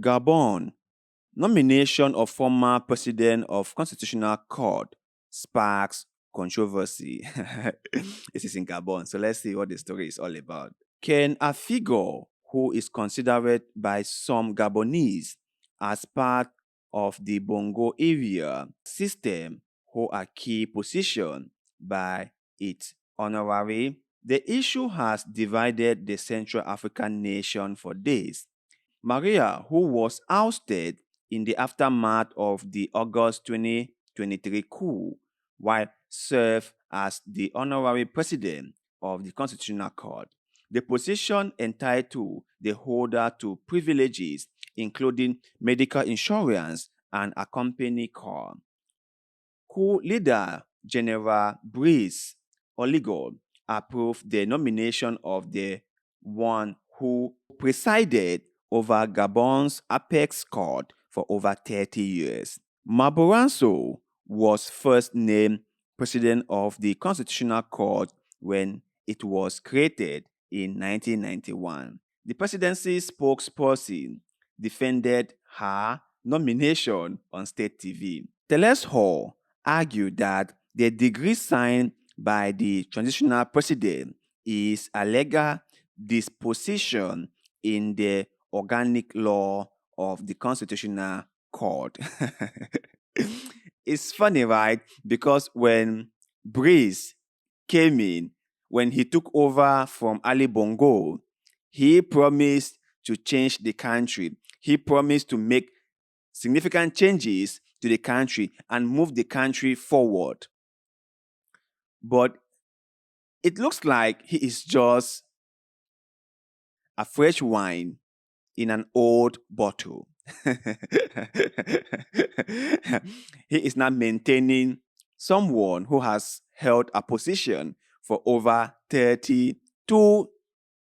Gabon, nomination of former president of Constitutional Court sparks controversy. This is in Gabon, so let's see what the story is all about. Can a figure who is considered by some Gabonese as part of the Bongo area system hold a key position by its honorary? The issue has divided the Central African nation for days. Maria, who was ousted in the aftermath of the August 2023 coup, while served as the honorary president of the Constitutional Court. The position entitled the holder to privileges, including medical insurance and a company car. Coup leader General Brice Oligol approved the nomination of the one who presided over Gabon's apex court for over 30 years. Maboranso was first named president of the Constitutional Court when it was created in 1991. The presidency spokesperson defended her nomination on state TV. Teles Hall argued that the degree signed by the transitional president is a legal disposition in the organic law of the Constitutional Court. It's funny, right? Because when Brice came in, when he took over from Ali Bongo, he promised to change the country. He promised to make significant changes to the country and move the country forward. But it looks like he is just a fresh wine in an old bottle. He is not maintaining someone who has held a position for over 30 to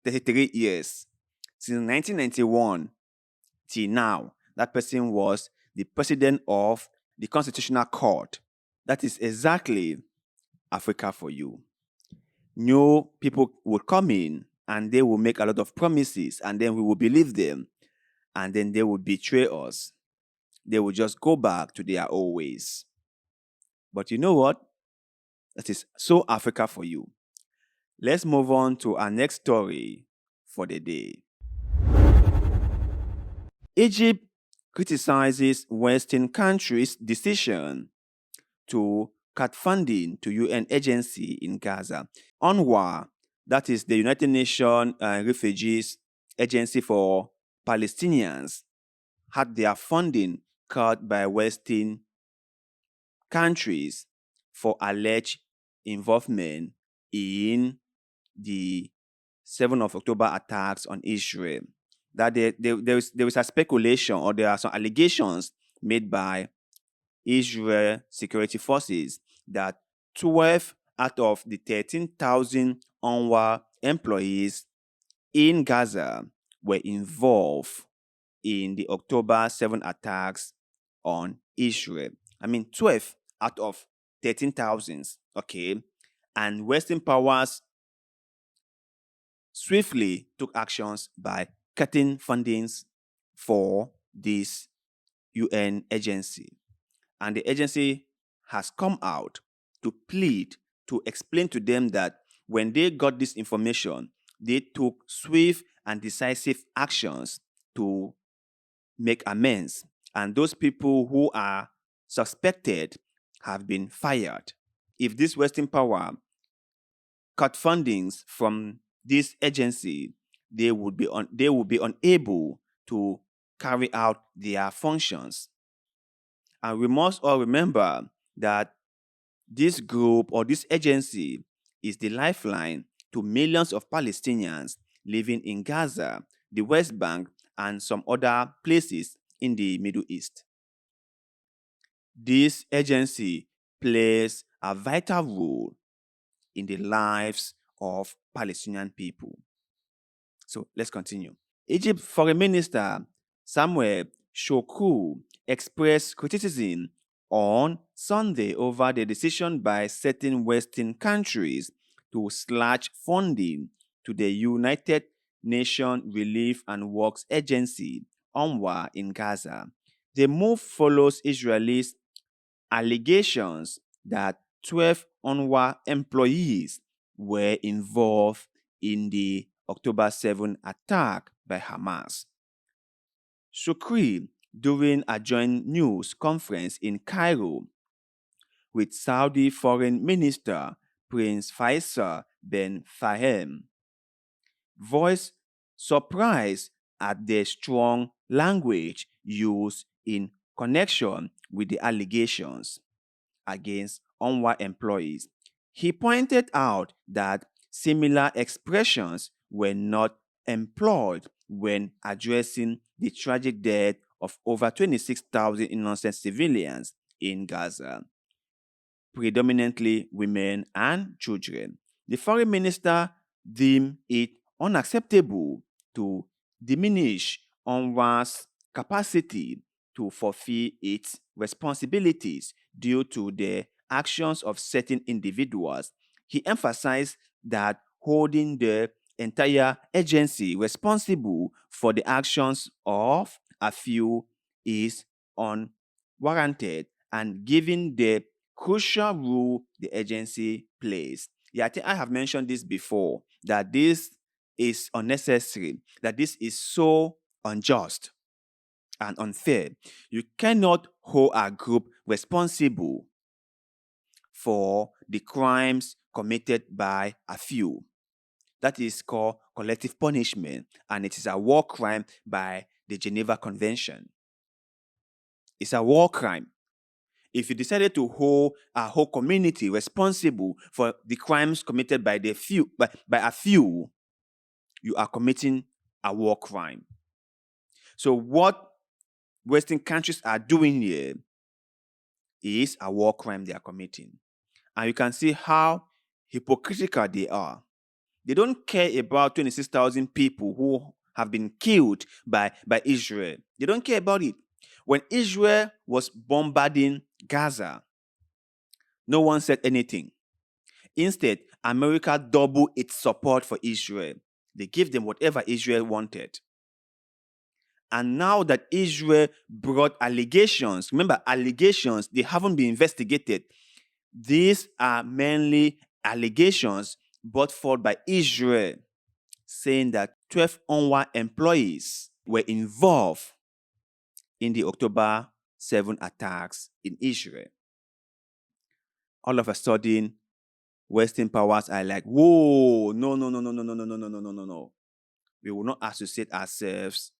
33 years. Since 1991 till now, that person was the president of the Constitutional Court. That is exactly Africa for you. New people will come in and they will make a lot of promises and then we will believe them and then they will betray us. They will just go back to their old ways. But you know what? That is so Africa for you. Let's move on to our next story for the day. Egypt criticizes Western countries' decision to cut funding to UN agency in Gaza. UNRWA, that is the United Nations Refugees Agency for Palestinians, had their funding cut by Western countries for alleged involvement in the 7th of October attacks on Israel. That there is a speculation or there are some allegations made by Israel security forces that 12 out of the 13,000 UNRWA employees in Gaza were involved in the October 7 attacks on Israel. 12 out of 13,000, okay? And Western powers swiftly took actions by cutting fundings for this UN agency. And the agency has come out to plead, to explain to them that when they got this information, they took swift and decisive actions to make amends. And those people who are suspected have been fired. If this Western power cut fundings from this agency, they would be unable to carry out their functions. And we must all remember that this group or this agency is the lifeline to millions of Palestinians living in Gaza, the West Bank, and some other places in the Middle East. This agency plays a vital role in the lives of Palestinian people. So let's continue. Egypt Foreign Minister Samuel Shoukry expressed criticism on Sunday over the decision by certain Western countries to slash funding to the United Nations Relief and Works Agency, UNRWA in Gaza. The move follows Israelis' allegations that 12 UNRWA employees were involved in the October 7 attack by Hamas. Shukri, during a joint news conference in Cairo with Saudi Foreign Minister Prince Faisal bin Fahim, voiced surprise at the strong language used in connection with the allegations against UNRWA employees. He pointed out that similar expressions were not employed when addressing the tragic death of over 26,000 innocent civilians in Gaza, predominantly women and children. The foreign minister deemed it unacceptable to diminish UNRWA's capacity to fulfill its responsibilities due to the actions of certain individuals. He emphasized that holding the entire agency responsible for the actions of a few is unwarranted and given the crucial role the agency plays. Yeah, I think I have mentioned this before, that this is unnecessary, that this is so unjust and unfair. You cannot hold a group responsible for the crimes committed by a few. That is called collective punishment, and it is a war crime by the Geneva Convention. It's a war crime. If you decided to hold a whole community responsible for the crimes committed by a few, you are committing a war crime. So what Western countries are doing here is a war crime they are committing. And you can see how hypocritical they are. They don't care about 26,000 people who have been killed by Israel. They don't care about it. When Israel was bombarding Gaza, no one said anything. Instead, America doubled its support for Israel. They gave them whatever Israel wanted. And now that Israel brought allegations, remember, allegations, they haven't been investigated. These are mainly allegations brought forth by Israel, saying that 12 UNRWA employees were involved in the October 7 attacks in Israel. All of a sudden, Western powers are like, whoa, no. We will not associate ourselves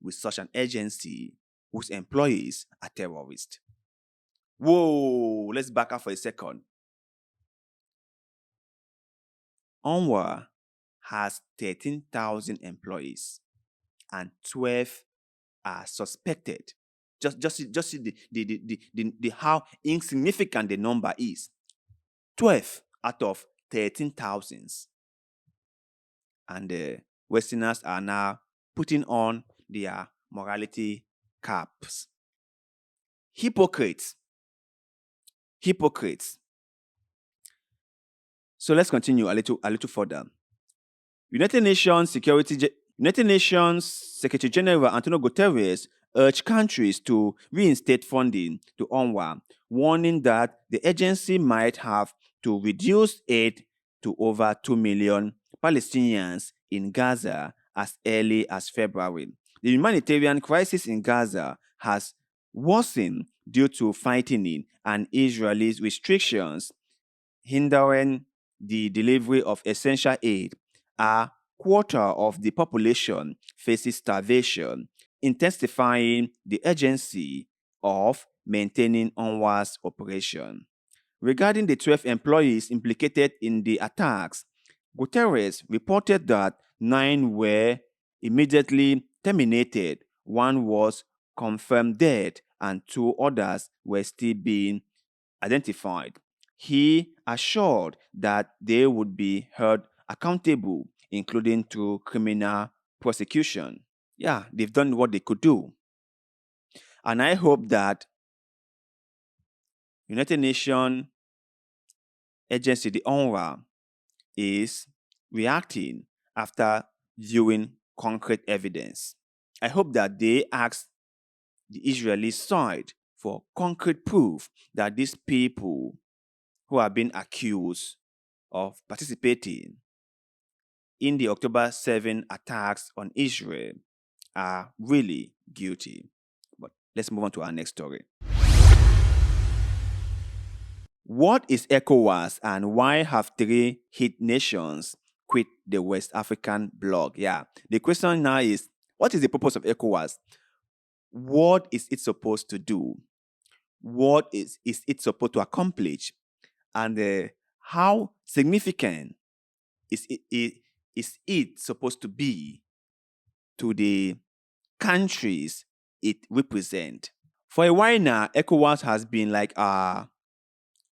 with such an agency whose employees are terrorists. Whoa, let's back up for a second. UNRWA has 13,000 employees and 12 are suspected. Just see the how insignificant the number is. 12 out of 13,000. And the Westerners are now putting on their morality caps. Hypocrites. So let's continue a little further. United Nations Secretary General Antonio Guterres urged countries to reinstate funding to UNRWA, warning that the agency might have to reduce aid to over 2 million Palestinians in Gaza as early as February. The humanitarian crisis in Gaza has worsened due to fighting and Israeli restrictions hindering the delivery of essential aid. A quarter of the population faces starvation, intensifying the urgency of maintaining UNRWA's operation. Regarding the 12 employees implicated in the attacks, Guterres reported that 9 were immediately terminated, 1 was confirmed dead, and 2 others were still being identified. He assured that they would be held accountable, including through criminal prosecution. Yeah, they've done what they could do. And I hope that United Nations agency, the UNRWA, is reacting after viewing concrete evidence. I hope that they ask the Israeli side for concrete proof that these people who have been accused of participating in the October 7 attacks on Israel are really guilty. But let's move on to our next story. What is ECOWAS and why have three hit nations quit the West African bloc? Yeah, the question now is, what is the purpose of ECOWAS? What is it supposed to do? What is it supposed to accomplish? And how significant is it supposed to be to the countries it represents? For a while now, ECOWAS has been like a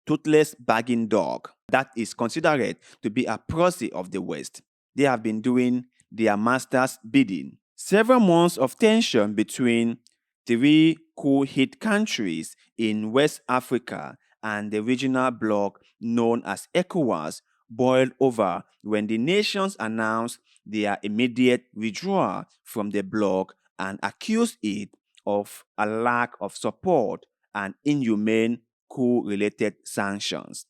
toothless bargain dog that is considered to be a proxy of the West. They have been doing their master's bidding. Several months of tension between three cool-hit countries in West Africa and the regional bloc known as ECOWAS boiled over when the nations announced their immediate withdrawal from the bloc and accused it of a lack of support and inhumane coup-related sanctions.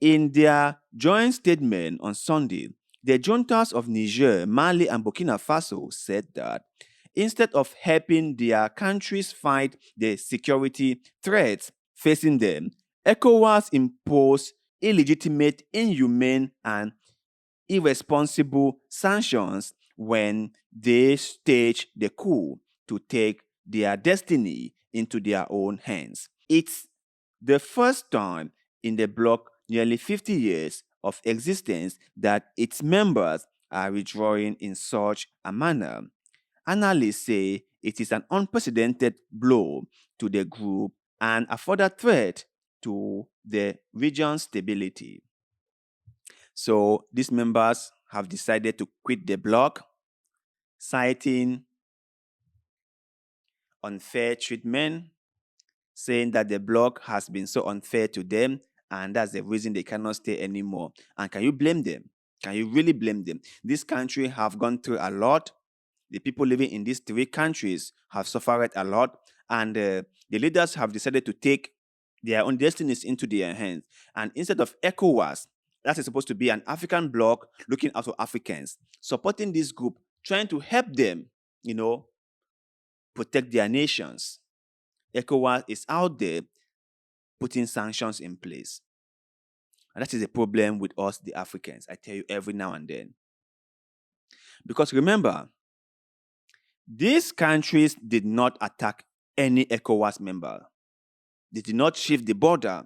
In their joint statement on Sunday, the juntas of Niger, Mali, and Burkina Faso said that instead of helping their countries fight the security threats facing them, ECOWAS imposed illegitimate, inhumane, and irresponsible sanctions when they staged the coup to take their destiny into their own hands. It's the first time in the bloc nearly 50 years of existence that its members are withdrawing in such a manner. Analysts say it is an unprecedented blow to the group and a further threat to the region's stability. So these members have decided to quit the bloc, citing unfair treatment, saying that the bloc has been so unfair to them and that's the reason they cannot stay anymore. And can you blame them? Can you really blame them? This country have gone through a lot. The people living in these three countries have suffered a lot, and the leaders have decided to take their own destinies into their hands. And instead of ECOWAS, that is supposed to be an African bloc looking out for Africans, supporting this group, trying to help them, protect their nations. ECOWAS is out there putting sanctions in place. And that is a problem with us, the Africans. I tell you every now and then. Because remember, these countries did not attack any ECOWAS member. They did not shift the border.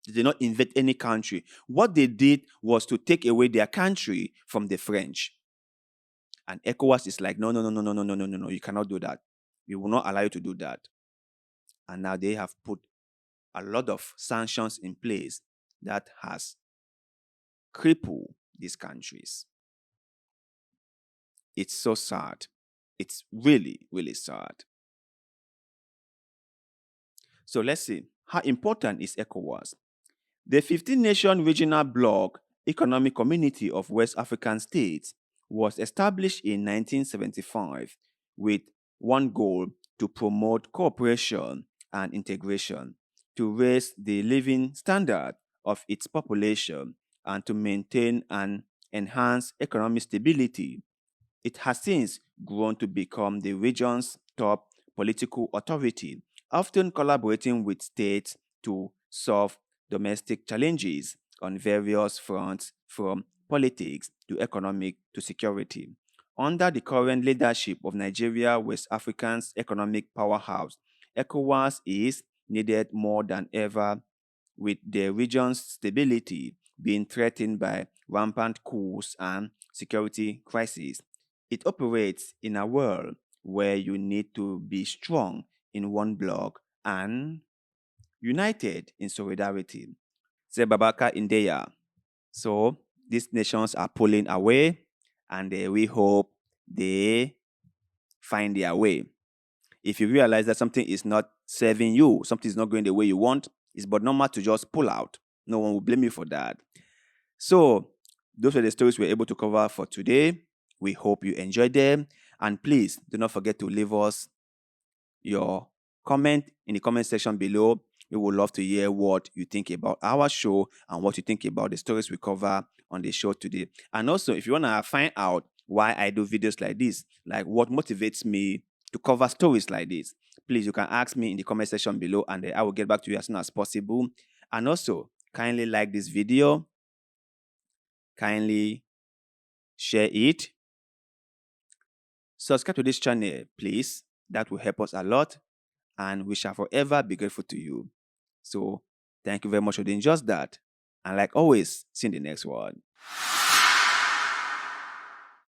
They did not invade any country. What they did was to take away their country from the French. And ECOWAS is like, no, you cannot do that. We will not allow you to do that. And now they have put a lot of sanctions in place that has crippled these countries. It's so sad. It's really, really sad. So let's see. How important is ECOWAS? The 15-nation regional bloc economic community of West African states was established in 1975 with one goal: to promote cooperation and integration, to raise the living standard of its population, and to maintain and enhance economic stability. It has since grown to become the region's top political authority, often collaborating with states to solve domestic challenges on various fronts, from politics to economic to security. Under the current leadership of Nigeria, West Africa's economic powerhouse, ECOWAS is needed more than ever, with the region's stability being threatened by rampant coups and security crises. It operates in a world where you need to be strong in one bloc and united in solidarity. Say Babaka Indeya. So these nations are pulling away, and we hope they find their way. If you realize that something is not serving you, something is not going the way you want, it's but normal to just pull out. No one will blame you for that. So those were the stories we were able to cover for today. We hope you enjoyed them. And please do not forget to leave us your comment in the comment section below. We would love to hear what you think about our show and what you think about the stories we cover on the show today. And also, if you want to find out why I do videos like this, like what motivates me to cover stories like this, please, you can ask me in the comment section below, and I will get back to you as soon as possible. And also, kindly like this video, kindly share it, subscribe to this channel, please. That will help us a lot, and we shall forever be grateful to you. So, thank you very much for doing just that. And like always, see you in the next one.